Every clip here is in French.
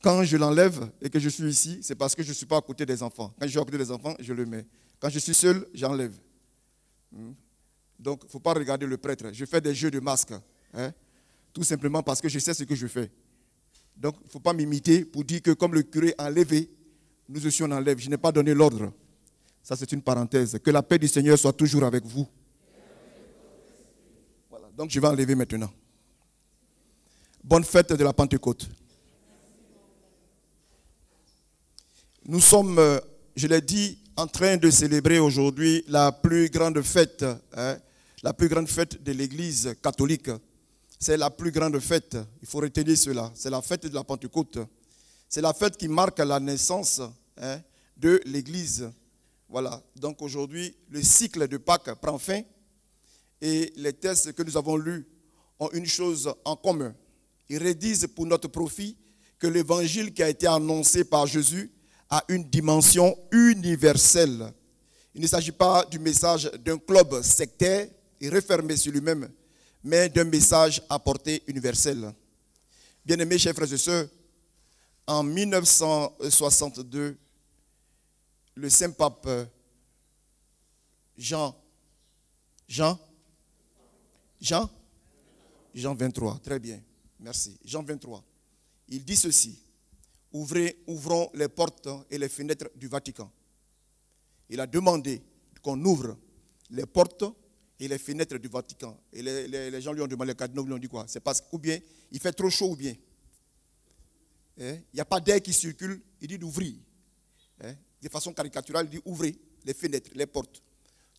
Quand je l'enlève et que je suis ici, c'est parce que je ne suis pas à côté des enfants. Quand je suis à côté des enfants, je le mets. Quand je suis seul, j'enlève. Donc, il ne faut pas regarder le prêtre. Je fais des jeux de masques. Hein, tout simplement parce que je sais ce que je fais. Donc, il ne faut pas m'imiter pour dire que comme le curé a enlevé, nous aussi on enlève. Je n'ai pas donné l'ordre. Ça, c'est une parenthèse. Que la paix du Seigneur soit toujours avec vous. Voilà. Donc, je vais enlever maintenant. Bonne fête de la Pentecôte. Nous sommes, je l'ai dit, en train de célébrer aujourd'hui la plus grande fête, la plus grande fête de l'Église catholique. C'est la plus grande fête, il faut retenir cela. C'est la fête de la Pentecôte. C'est la fête qui marque la naissance de l'Église. Voilà, donc aujourd'hui, le cycle de Pâques prend fin et les textes que nous avons lus ont une chose en commun. Ils redisent pour notre profit que l'évangile qui a été annoncé par Jésus a une dimension universelle. Il ne s'agit pas du message d'un club sectaire et refermé sur lui-même, mais d'un message à portée universelle. Bien-aimés, chers frères et sœurs, en 1962, le Saint-Pape Jean 23, très bien, merci. Jean 23, il dit ceci: ouvrons les portes et les fenêtres du Vatican. Il a demandé qu'on ouvre les portes et les fenêtres du Vatican. Et les gens lui ont demandé, les cardinaux lui ont dit quoi? C'est parce ou bien il fait trop chaud ou bien. Il n'y a pas d'air qui circule, il dit d'ouvrir. De façon caricaturale, il dit ouvrez les fenêtres, les portes.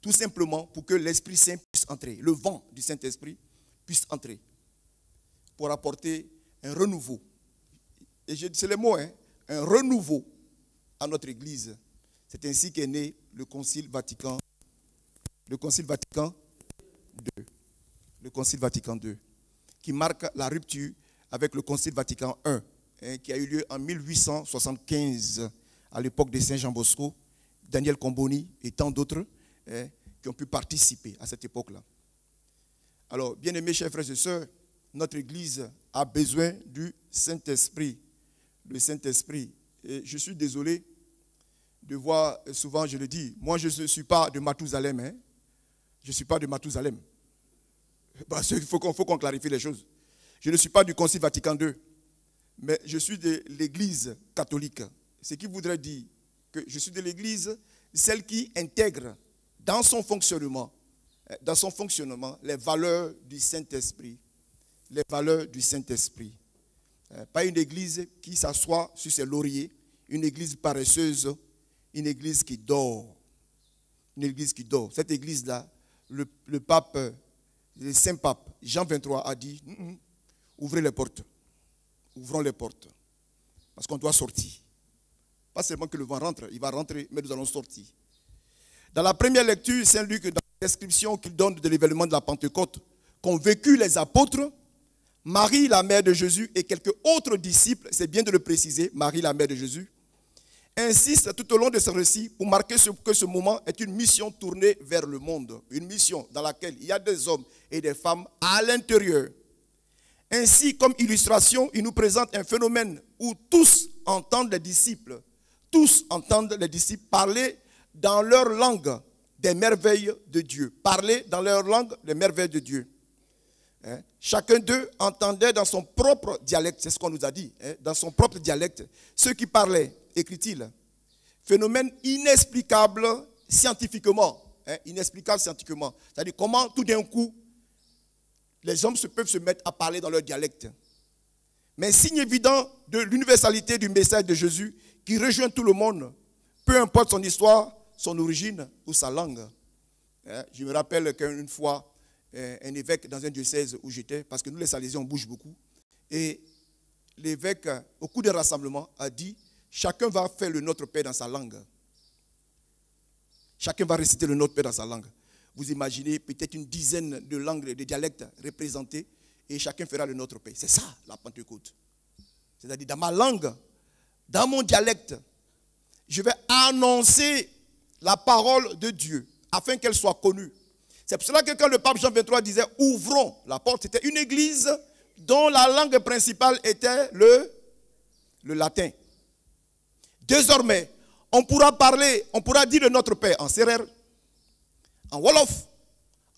Tout simplement pour que l'Esprit Saint puisse entrer, le vent du Saint-Esprit puisse entrer. Pour apporter un renouveau. Et c'est le mot, un renouveau à notre Église. C'est ainsi qu'est né le Concile Vatican II. Le Concile Vatican II, qui marque la rupture avec le Concile Vatican I, qui a eu lieu en 1875, à l'époque de Saint Jean Bosco, Daniel Comboni et tant d'autres qui ont pu participer à cette époque-là. Alors, bien-aimés chers frères et sœurs, notre Église a besoin du Saint-Esprit. Le Saint-Esprit. Et je suis désolé de voir, souvent je le dis, moi je ne suis pas de Mathusalem. Je ne suis pas de Mathusalem. Parce qu'il faut qu'on clarifie les choses. Je ne suis pas du Concile Vatican II, mais je suis de l'Église catholique. Ce qui voudrait dire que je suis de l'Église, celle qui intègre dans son fonctionnement les valeurs du Saint-Esprit. Les valeurs du Saint-Esprit. Pas une église qui s'assoit sur ses lauriers, une église paresseuse, une église qui dort. Une église qui dort. Cette église-là, le pape, le Saint-Pape, Jean 23 a dit, ouvrez les portes. Ouvrons les portes. Parce qu'on doit sortir. Pas seulement que le vent rentre, il va rentrer, mais nous allons sortir. Dans la première lecture, Saint Luc, dans la description qu'il donne de l'événement de la Pentecôte, qu'ont vécu les apôtres, Marie, la mère de Jésus, et quelques autres disciples, c'est bien de le préciser, Marie, la mère de Jésus, insistent tout au long de ce récit pour marquer que ce moment est une mission tournée vers le monde. Une mission dans laquelle il y a des hommes et des femmes à l'intérieur. Ainsi, comme illustration, il nous présente un phénomène où tous entendent les disciples parler dans leur langue des merveilles de Dieu. Parler dans leur langue des merveilles de Dieu. Chacun d'eux entendait dans son propre dialecte, c'est ce qu'on nous a dit, dans son propre dialecte, ceux qui parlaient, écrit-il. Phénomène inexplicable scientifiquement. Inexplicable scientifiquement. C'est-à-dire comment tout d'un coup, les hommes peuvent se mettre à parler dans leur dialecte. Mais signe évident de l'universalité du message de Jésus qui rejoint tout le monde, peu importe son histoire, son origine ou sa langue. Je me rappelle qu'une fois, un évêque dans un diocèse où j'étais, parce que nous les Salésiens on bouge beaucoup, et l'évêque au cours des rassemblements a dit chacun va faire le Notre Père dans sa langue. Chacun va réciter le Notre Père dans sa langue. Vous imaginez peut-être une dizaine de langues, de dialectes représentés, et chacun fera le Notre Père. C'est ça la Pentecôte. C'est-à-dire dans ma langue, dans mon dialecte, je vais annoncer la parole de Dieu afin qu'elle soit connue. C'est pour cela que quand le pape Jean 23 disait « Ouvrons la porte », c'était une église dont la langue principale était le le latin. Désormais, on pourra dire de notre Père en Serer, en Wolof,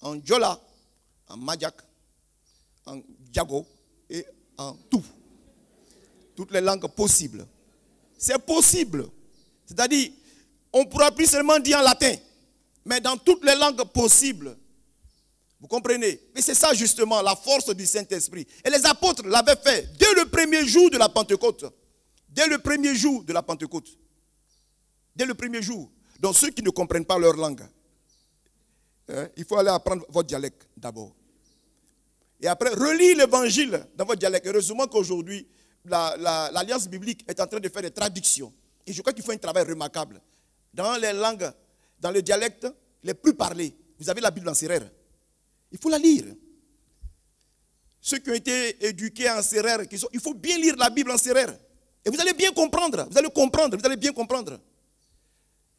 en Djola, en Madjak, en Djago et en tout. Toutes les langues possibles. C'est possible. C'est-à-dire, on ne pourra plus seulement dire en latin, mais dans toutes les langues possibles. Vous comprenez? Mais c'est ça justement la force du Saint-Esprit. Et les apôtres l'avaient fait dès le premier jour de la Pentecôte. Dès le premier jour de la Pentecôte. Dès le premier jour. Donc ceux qui ne comprennent pas leur langue, il faut aller apprendre votre dialecte d'abord. Et après, relire l'évangile dans votre dialecte. Heureusement qu'aujourd'hui, l'Alliance biblique est en train de faire des traductions. Et je crois qu'il faut un travail remarquable. Dans les langues, dans les dialectes les plus parlés, vous avez la Bible en sérère. Il faut la lire. Ceux qui ont été éduqués en sérère, il faut bien lire la Bible en sérère. Et vous allez bien comprendre. Vous allez comprendre. Vous allez bien comprendre.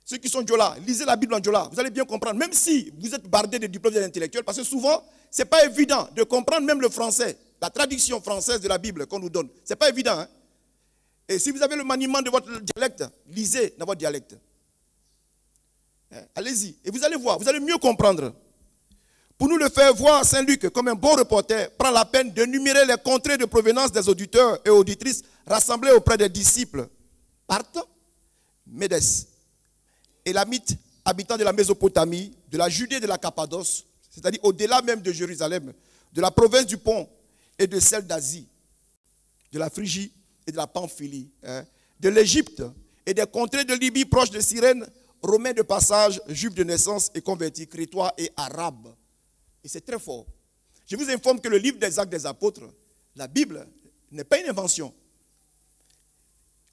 Ceux qui sont Djola, lisez la Bible en Djola. Vous allez bien comprendre. Même si vous êtes bardé de diplômes intellectuels, parce que souvent, ce n'est pas évident de comprendre même le français. La traduction française de la Bible qu'on nous donne. Ce n'est pas évident. Hein? Et si vous avez le maniement de votre dialecte, lisez dans votre dialecte. Allez-y. Et vous allez voir, vous allez mieux comprendre. Pour nous le faire voir, Saint Luc, comme un bon reporter, prend la peine d'énumérer les contrées de provenance des auditeurs et auditrices rassemblés auprès des disciples. Parthes, Médès, Élamites, habitants de la Mésopotamie, de la Judée et de la Cappadoce, c'est-à-dire au-delà même de Jérusalem, de la province du Pont et de celle d'Asie, de la Phrygie et de la Pamphylie, de l'Égypte et des contrées de Libye proches de Cyrène, Romains de passage, Juifs de naissance et convertis, Crétois et Arabes. Et c'est très fort. Je vous informe que le livre des Actes des Apôtres, la Bible, n'est pas une invention.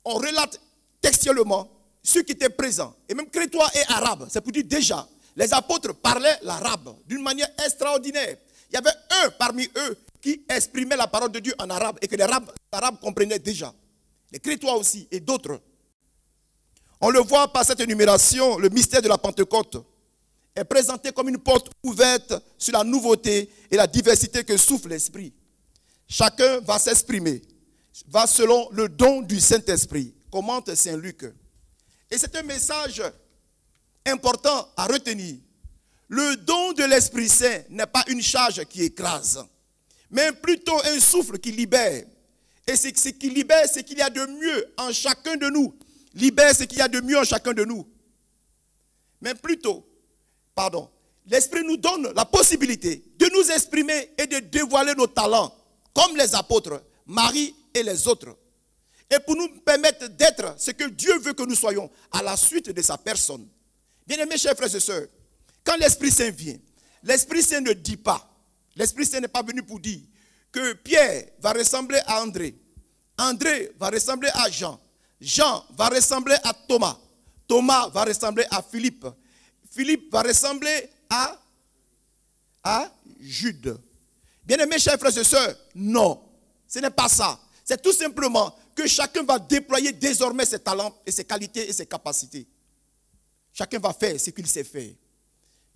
On relate textuellement ceux qui étaient présents, et même Crétois et Arabes. C'est pour dire déjà, les apôtres parlaient l'arabe d'une manière extraordinaire. Il y avait un parmi eux qui exprimait la parole de Dieu en arabe et que les Arabes comprenaient déjà. Les Crétois aussi et d'autres. On le voit par cette énumération, le mystère de la Pentecôte est présenté comme une porte ouverte sur la nouveauté et la diversité que souffle l'Esprit. Chacun va s'exprimer, va selon le don du Saint-Esprit, commente Saint Luc. Et c'est un message important à retenir. Le don de l'Esprit Saint n'est pas une charge qui écrase, mais plutôt un souffle qui libère. Et ce qui libère, c'est qu'il y a de mieux en chacun de nous. Libère ce qu'il y a de mieux en chacun de nous. Mais plutôt, l'Esprit nous donne la possibilité de nous exprimer et de dévoiler nos talents, comme les apôtres, Marie et les autres. Et pour nous permettre d'être ce que Dieu veut que nous soyons à la suite de sa personne. Bien-aimés chers frères et sœurs, quand l'Esprit Saint vient, l'Esprit Saint ne dit pas, l'Esprit Saint n'est pas venu pour dire que Pierre va ressembler à André, André va ressembler à Jean, Jean va ressembler à Thomas, Thomas va ressembler à Philippe, Philippe va ressembler à Jude. Bien-aimés chers frères et sœurs, non, ce n'est pas ça. C'est tout simplement que chacun va déployer désormais ses talents et ses qualités et ses capacités. Chacun va faire ce qu'il sait faire.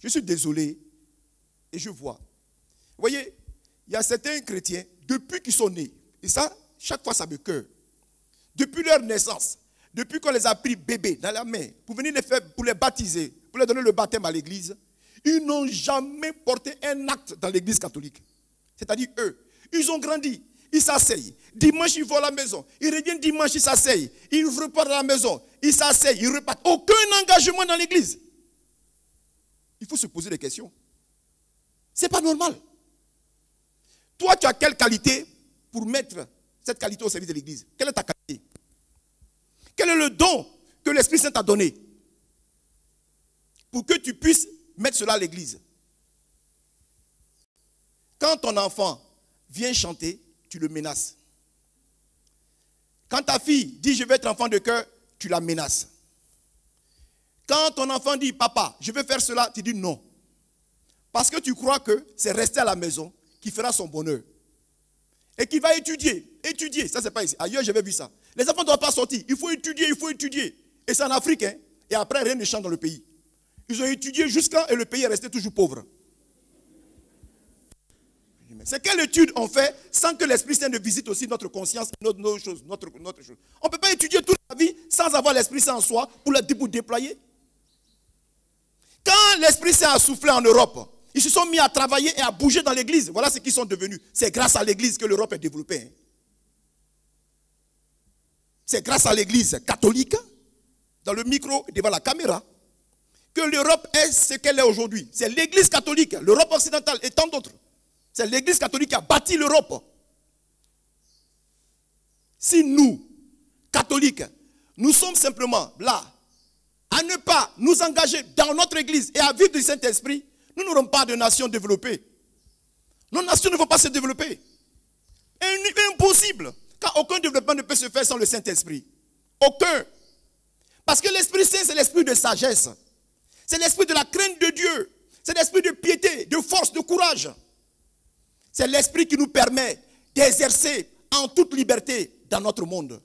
Je suis désolé et je vois. Vous voyez, il y a certains chrétiens, depuis qu'ils sont nés, et ça, chaque fois ça me cœur, depuis leur naissance, depuis qu'on les a pris bébés dans la main, pour venir les faire, pour les baptiser, pour leur donner le baptême à l'église, ils n'ont jamais porté un acte dans l'église catholique. C'est-à-dire eux, ils ont grandi, ils s'asseyent. Dimanche, ils vont à la maison. Ils reviennent dimanche, ils s'asseyent. Ils repartent à la maison. Ils s'asseyent, ils repartent. Aucun engagement dans l'église. Il faut se poser des questions. Ce n'est pas normal. Toi, tu as quelle qualité pour mettre cette qualité au service de l'église? Quelle est ta qualité? Quel est le don que l'Esprit Saint t'a donné pour que tu puisses mettre cela à l'église? Quand ton enfant vient chanter, tu le menaces. Quand ta fille dit je vais être enfant de cœur, tu la menaces. Quand ton enfant dit papa, je vais faire cela, tu dis non. Parce que tu crois que c'est rester à la maison qui fera son bonheur. Et qui va étudier. Ça c'est pas ici. Ailleurs j'avais vu ça. Les enfants ne doivent pas sortir. Il faut étudier. Et c'est en Afrique. Hein? Et après rien ne change dans le pays. Ils ont étudié jusqu'à et le pays est resté toujours pauvre. C'est quelle étude on fait sans que l'Esprit Saint ne visite aussi notre conscience, notre chose. On ne peut pas étudier toute la vie sans avoir l'Esprit Saint en soi pour déployer. Quand l'Esprit Saint a soufflé en Europe, ils se sont mis à travailler et à bouger dans l'église. Voilà ce qu'ils sont devenus. C'est grâce à l'église que l'Europe est développée. C'est grâce à l'église catholique, dans le micro et devant la caméra, que l'Europe est ce qu'elle est aujourd'hui. C'est l'église catholique, l'Europe occidentale et tant d'autres. C'est l'église catholique qui a bâti l'Europe. Si nous, catholiques, nous sommes simplement là, à ne pas nous engager dans notre église et à vivre du Saint-Esprit, nous n'aurons pas de nation développée. Nos nations ne vont pas se développer. Impossible. Car aucun développement ne peut se faire sans le Saint-Esprit. Aucun. Parce que l'Esprit Saint, c'est l'esprit de sagesse. C'est l'esprit de la crainte de Dieu. C'est l'esprit de piété, de force, de courage. C'est l'esprit qui nous permet d'exercer en toute liberté dans notre monde.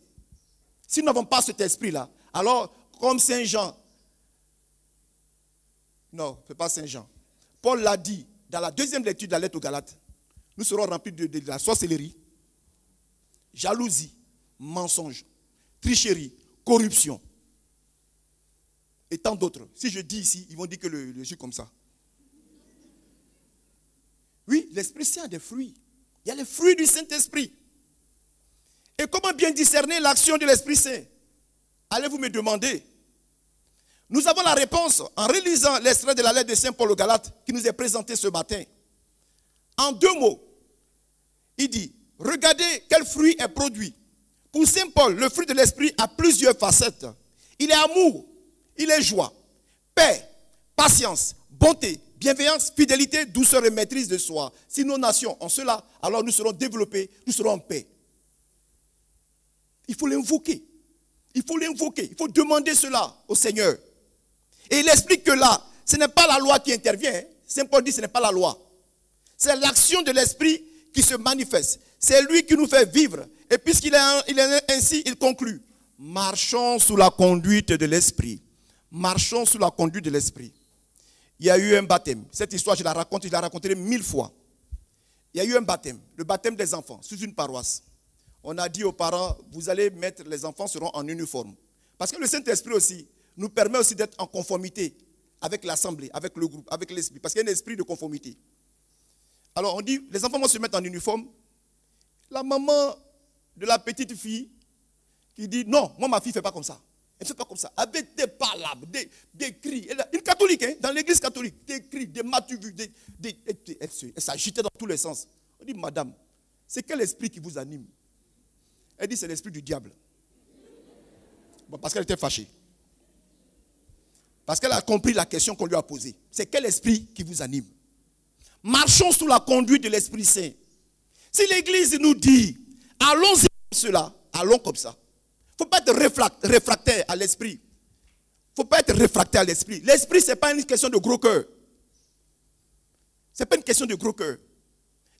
Si nous n'avons pas cet esprit-là, alors, comme Saint Jean, non, ce n'est pas Saint Jean, Paul l'a dit dans la deuxième lecture de la lettre aux Galates, nous serons remplis de la sorcellerie, jalousie, mensonge, tricherie, corruption et tant d'autres. Si je dis ici, ils vont dire que je suis comme ça. Oui, l'Esprit Saint a des fruits. Il y a les fruits du Saint-Esprit. Et comment bien discerner l'action de l'Esprit Saint? Allez-vous me demander? Nous avons la réponse en relisant l'extrait de la lettre de Saint Paul aux Galates qui nous est présenté ce matin. En 2 mots, il dit, regardez quel fruit est produit. Pour Saint Paul, le fruit de l'Esprit a plusieurs facettes. Il est amour, il est joie, paix, patience, bonté, bienveillance, fidélité, douceur et maîtrise de soi. Si nos nations ont cela, alors nous serons développés, nous serons en paix. Il faut l'invoquer. Il faut l'invoquer. Il faut demander cela au Seigneur. Et il explique que là, ce n'est pas la loi qui intervient. Saint Paul dit que ce n'est pas la loi. C'est l'action de l'Esprit qui se manifeste. C'est lui qui nous fait vivre. Et puisqu'il est ainsi, il conclut. Marchons sous la conduite de l'Esprit. Marchons sous la conduite de l'Esprit. Il y a eu un baptême. Cette histoire, je la raconterai 1000 fois. Il y a eu un baptême, le baptême des enfants, sous une paroisse. On a dit aux parents, vous allez mettre, les enfants seront en uniforme. Parce que le Saint-Esprit aussi nous permet aussi d'être en conformité avec l'assemblée, avec le groupe, avec l'esprit. Parce qu'il y a un esprit de conformité. Alors on dit, les enfants vont se mettre en uniforme. La maman de la petite fille qui dit, non, moi ma fille ne fait pas comme ça. Elle ne fait pas comme ça. Avec des palabres, des cris. Une catholique, hein, dans l'église catholique, des cris, des matuvues, elle s'agitait dans tous les sens. On dit, madame, c'est quel esprit qui vous anime? Elle dit, c'est l'esprit du diable. Bon, parce qu'elle était fâchée. Parce qu'elle a compris la question qu'on lui a posée. C'est quel esprit qui vous anime? Marchons sous la conduite de l'Esprit Saint. Si l'Église nous dit, allons-y comme cela, allons comme ça. Il ne faut pas être réfractaire à l'esprit. Il ne faut pas être réfractaire à l'esprit. L'esprit, ce n'est pas une question de gros cœur. Ce n'est pas une question de gros cœur.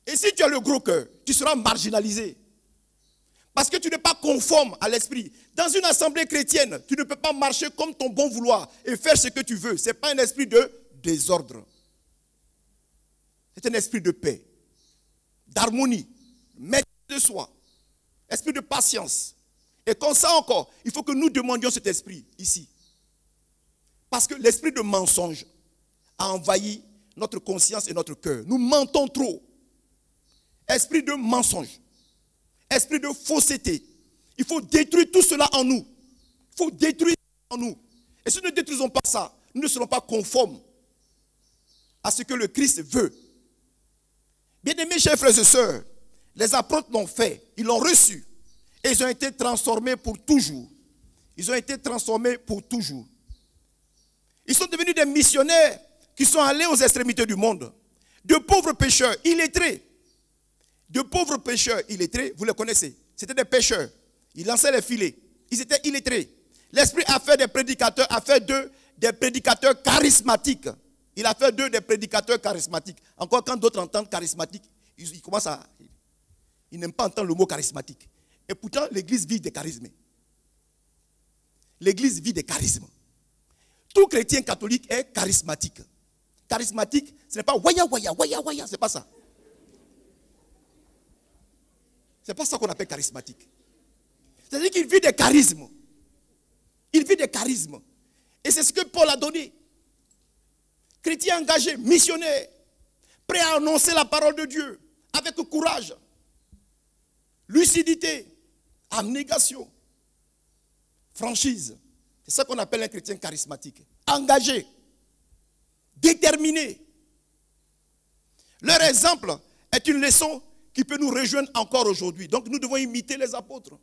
Et si tu as le gros cœur, tu seras marginalisé. Parce que tu n'es pas conforme à l'esprit. Dans une assemblée chrétienne, tu ne peux pas marcher comme ton bon vouloir et faire ce que tu veux. Ce n'est pas un esprit de désordre. C'est un esprit de paix, d'harmonie, maîtrise de soi, esprit de patience. Et comme ça encore, il faut que nous demandions cet esprit ici. Parce que l'esprit de mensonge a envahi notre conscience et notre cœur. Nous mentons trop. Esprit de mensonge, esprit de fausseté. Il faut détruire tout cela en nous. Il faut détruire en nous. Et si nous ne détruisons pas ça, nous ne serons pas conformes à ce que le Christ veut. Bien-aimés, chers frères et sœurs, les apôtres l'ont fait, ils l'ont reçu. Et ils ont été transformés pour toujours. Ils ont été transformés pour toujours. Ils sont devenus des missionnaires qui sont allés aux extrémités du monde. De pauvres pécheurs illettrés. De pauvres pécheurs illettrés, vous les connaissez. C'était des pêcheurs. Ils lançaient les filets. Ils étaient illettrés. L'Esprit a fait des prédicateurs, a fait d'eux des prédicateurs charismatiques. Il a fait d'eux des prédicateurs charismatiques. Encore quand d'autres entendent charismatique, ils commencent à... Ils n'aiment pas entendre le mot charismatique. Et pourtant, l'Église vit des charismes. L'Église vit des charismes. Tout chrétien catholique est charismatique. Charismatique, ce n'est pas waya, waya, waya, waya, ce n'est pas ça. C'est pas ça qu'on appelle charismatique. C'est-à-dire qu'il vit des charismes. Il vit des charismes. Et c'est ce que Paul a donné. Chrétien engagé, missionnaire, prêt à annoncer la parole de Dieu, avec courage, lucidité, abnégation, franchise. C'est ça qu'on appelle un chrétien charismatique. Engagé, déterminé. Leur exemple est une leçon qui peut nous rejoindre encore aujourd'hui. Donc nous devons imiter les apôtres.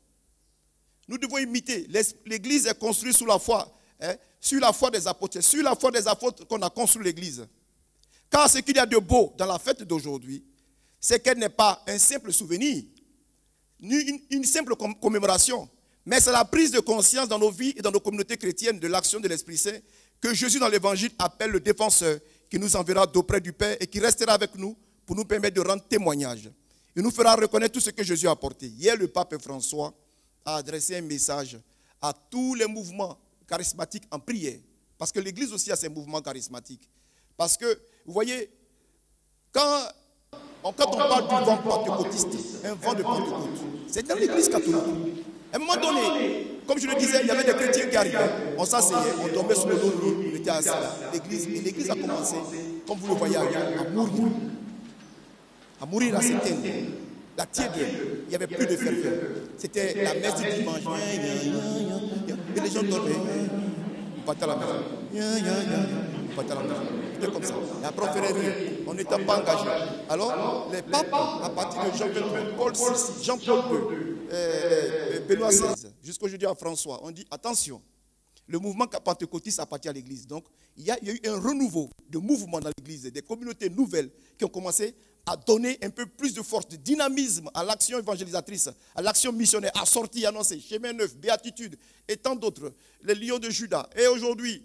Nous devons imiter. L'église est construite sous la foi, sur la foi des apôtres. C'est sur la foi des apôtres qu'on a construit l'église. Car ce qu'il y a de beau dans la fête d'aujourd'hui, c'est qu'elle n'est pas un simple souvenir, ni une simple commémoration, mais c'est la prise de conscience dans nos vies et dans nos communautés chrétiennes de l'action de l'Esprit Saint que Jésus dans l'Évangile appelle le défenseur, qui nous enverra d'auprès du Père et qui restera avec nous pour nous permettre de rendre témoignage. Il nous fera reconnaître tout ce que Jésus a apporté. Hier, le pape François a adressé un message à tous les mouvements charismatiques en prière. Parce que l'Église aussi a ses mouvements charismatiques. Parce que, vous voyez, quand on parle du vent pentecôtiste, un vent de Pentecôte, c'est dans l'Église catholique. À un moment donné, comme je le disais, il y avait des chrétiens qui arrivaient, on s'asseyait, on dormait sur le dos, on était assis là. L'Église a commencé, comme vous le voyez, à mourir à s'éteindre. La tiède, il n'y avait plus de ferveur. C'était la messe du dimanche. Et les gens dormaient. On partait à la maison. On partait à la maison. C'était comme ça. Et après, on faisait rien. On n'était pas engagé. Alors, les papes, à partir de Jean-Paul, Paul VI, Jean-Paul II, Benoît XVI, jusqu'aujourd'hui à François, on dit attention. Le mouvement pentecôtiste appartient à l'Église. Donc, il y a eu un renouveau de mouvements dans l'Église, des communautés nouvelles qui ont commencé à donner un peu plus de force, de dynamisme à l'action évangélisatrice, à l'action missionnaire, à sortir, annoncer, chemin neuf, béatitude et tant d'autres, les lions de Juda. Et aujourd'hui,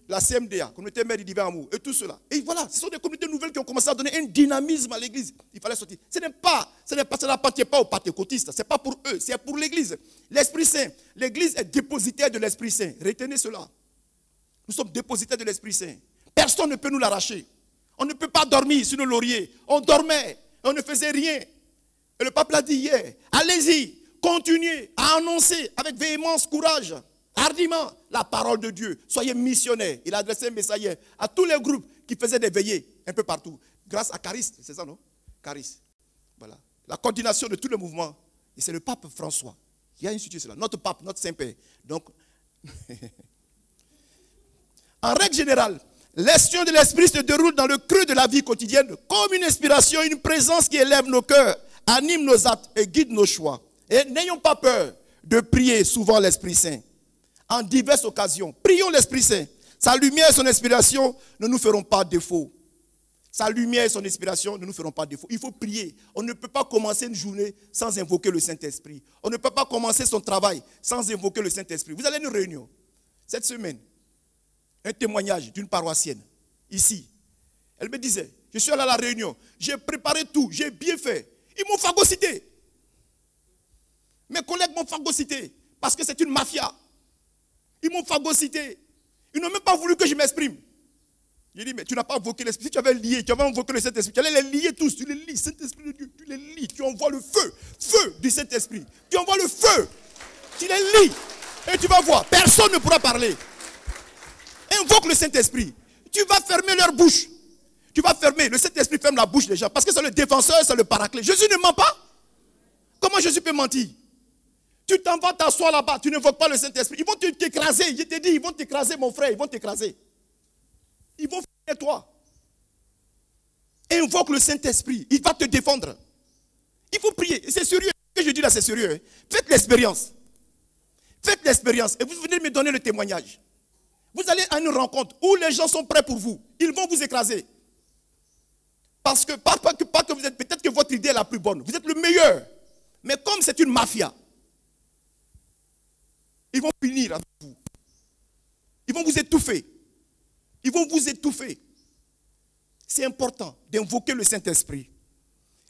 la CMDA, communauté mère du divin amour, et tout cela. Et voilà, ce sont des communautés nouvelles qui ont commencé à donner un dynamisme à l'Église. Il fallait sortir. Ça n'appartient pas aux pentecôtistes, ce n'est pas pour eux, c'est pour l'Église. L'Esprit Saint, l'Église est dépositaire de l'Esprit Saint. Retenez cela. Nous sommes dépositaires de l'Esprit Saint. Personne ne peut nous l'arracher. On ne peut pas dormir sur nos lauriers. On dormait, on ne faisait rien. Et le pape l'a dit hier. Allez-y, continuez à annoncer avec véhémence, courage, hardiment la parole de Dieu. Soyez missionnaires. Il a adressé un message hier à tous les groupes qui faisaient des veillées un peu partout. Grâce à Caris, c'est ça, non? Caris. Voilà. La coordination de tous les mouvements. Et c'est le pape François qui a institué cela. Notre pape, notre Saint-Père. Donc, en règle générale, l'action de l'Esprit se déroule dans le creux de la vie quotidienne comme une inspiration, une présence qui élève nos cœurs, anime nos actes et guide nos choix. Et n'ayons pas peur de prier souvent l'Esprit Saint. En diverses occasions, prions l'Esprit Saint. Sa lumière et son inspiration ne nous feront pas défaut. Sa lumière et son inspiration ne nous feront pas défaut. Il faut prier. On ne peut pas commencer une journée sans invoquer le Saint-Esprit. On ne peut pas commencer son travail sans invoquer le Saint-Esprit. Vous allez à une réunion cette semaine. Un témoignage d'une paroissienne, ici. Elle me disait, je suis allé à la réunion, j'ai préparé tout, j'ai bien fait. Ils m'ont phagocyté. Mes collègues m'ont phagocyté parce que c'est une mafia. Ils m'ont phagocyté. Ils n'ont même pas voulu que je m'exprime. J'ai dit, mais tu n'as pas invoqué l'Esprit. Si tu avais lié, tu avais invoqué le Saint-Esprit, tu allais les lier tous. Tu les lis, Saint-Esprit de Dieu, tu les lis. Tu envoies le feu du Saint-Esprit. Tu envoies le feu. Tu les lis. Et tu vas voir, personne ne pourra parler. Invoque le Saint-Esprit. Tu vas fermer leur bouche. Tu vas fermer. Le Saint-Esprit ferme la bouche des gens. Parce que c'est le défenseur, c'est le paraclet. Jésus ne ment pas. Comment Jésus peut mentir? Tu t'en vas t'asseoir là-bas. Tu n'invoques pas le Saint-Esprit. Ils vont t'écraser. Je te dis, ils vont t'écraser, mon frère. Ils vont t'écraser. Ils vont faire toi. Invoque le Saint-Esprit. Il va te défendre. Il faut prier. C'est sérieux. Ce que je dis là, c'est sérieux. Hein? Faites l'expérience. Faites l'expérience. Et vous venez me donner le témoignage. Vous allez à une rencontre où les gens sont prêts pour vous. Ils vont vous écraser. Parce que, pas que vous êtes, peut-être que votre idée est la plus bonne. Vous êtes le meilleur. Mais comme c'est une mafia, ils vont finir avec vous. Ils vont vous étouffer. Ils vont vous étouffer. C'est important d'invoquer le Saint-Esprit.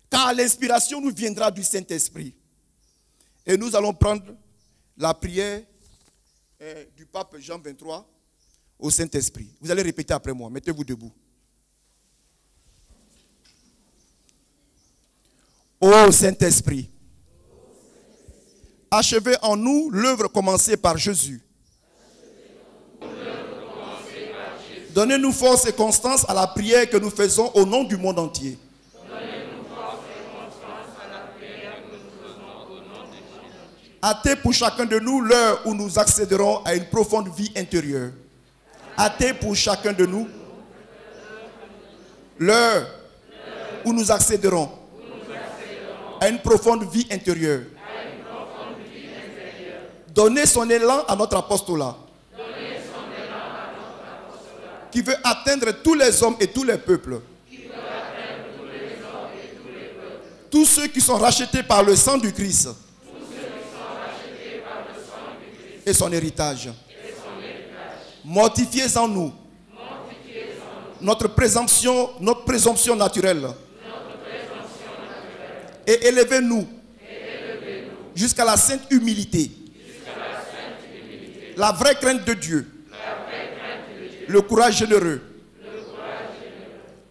Car l'inspiration nous viendra du Saint-Esprit. Et nous allons prendre la prière du pape Jean 23 au Saint-Esprit. Vous allez répéter après moi. Mettez-vous debout. Ô Saint-Esprit, Achevez en nous l'œuvre commencée par Jésus. Donnez-nous force et constance à la prière que nous faisons au nom du monde entier. Hâtez pour chacun de nous l'heure où nous accéderons à une profonde vie intérieure. Hâtez pour chacun de nous l'heure où nous accéderons à une profonde vie intérieure. Donnez son élan à notre apostolat, qui veut atteindre tous les hommes et tous les peuples. Tous ceux qui sont rachetés par le sang du Christ et son héritage. Mortifiez en nous notre présomption naturelle et élevez-nous jusqu'à la sainte humilité, la vraie crainte de Dieu, le courage généreux.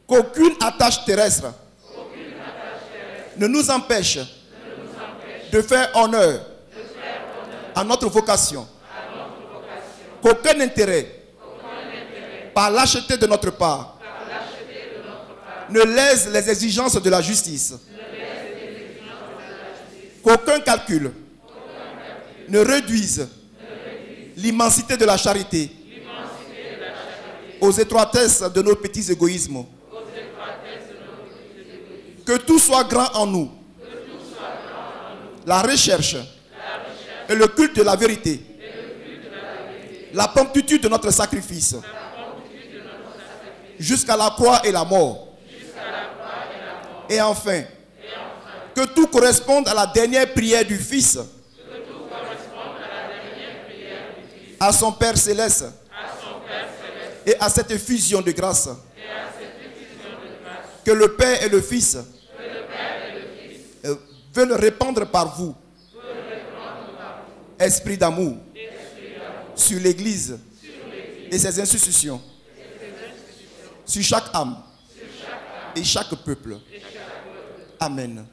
Qu'aucune attache terrestre ne nous empêche de faire honneur à notre vocation. Qu'aucun intérêt, par lâcheté de notre part, ne lèse les exigences de la justice. Qu'aucun calcul ne réduise l'immensité de la charité aux étroitesses de nos petits égoïsmes. Que tout soit grand en nous. La recherche et le culte de la vérité. La promptitude de notre sacrifice. Jusqu'à la croix et la mort. Et enfin, que tout corresponde à la dernière prière du Fils, à son Père céleste, et à cette effusion de grâce, que le Père et le Fils veulent répandre par vous, esprit d'amour, sur l'Église et ses institutions, sur chaque âme et chaque peuple. Amen.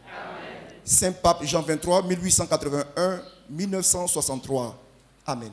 Saint Pape Jean 23, 1881-1963. Amen.